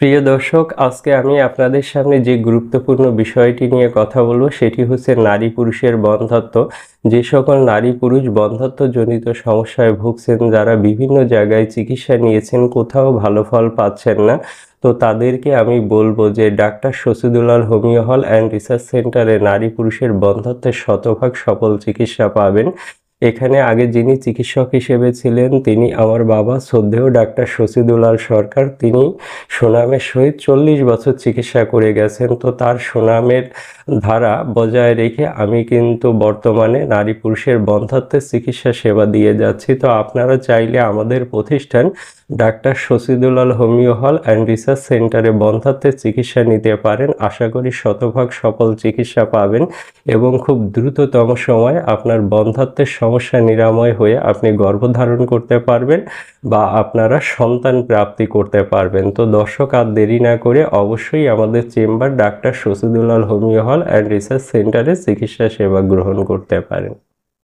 প্রিয় দর্শক, আজকে আমি আপনাদের সামনে যে গুরুত্বপূর্ণ বিষয়টি নিয়ে কথা বলবো সেটি হচ্ছে নারী পুরুষের বন্ধ্যাত্ব। যে সকল নারী পুরুষ বন্ধ্যাত্বজনিত সমস্যায় ভুগছেন, যারা বিভিন্ন জায়গায় চিকিৎসা নিয়েছেন, কোথাও ভালো ফল পাচ্ছেন না, তো তাদেরকে আমি বলবো যে ডাক্তার Shashidulal homeo hall and research সেন্টারে নারী পুরুষের বন্ধ্যাত্বের শতভাগ সফল চিকিৎসা পাবেন। এখানে আগে যিনি চিকিৎসক হিসেবে ছিলেন তিনি আমার বাবা শ্রদ্ধেয় ডাক্তার শশীদুলাল সরকার। তিনি সুনামের সহিত 40 বছর চিকিৎসা করে গেছেন। তো তার সুনামের ধারা বজায় রেখে আমি কিন্তু বর্তমানে নারী পুরুষের বন্ধ্যাত্বের চিকিৎসা সেবা দিয়ে যাচ্ছি। তো আপনারা চাইলে আমাদের প্রতিষ্ঠান ডাক্তার Shashidulal homeo hall and research সেন্টারে বন্ধ্যাত্বের চিকিৎসা নিতে পারেন। আশা করি শতভাগ সফল চিকিৎসা পাবেন এবং খুব দ্রুততম সময়ে আপনার বন্ধ্যাত্বের সমস্যা নিরাময় হয়ে আপনি গর্ভধারণ করতে পারবেন বা আপনারা সন্তান প্রাপ্তি করতে পারবেন। তো দর্শক, আর দেরি না করে অবশ্যই আমাদের চেম্বার ডাক্তার Shashidulal homeo hall and research সেন্টারে চিকিৎসা সেবা গ্রহণ করতে পারেন।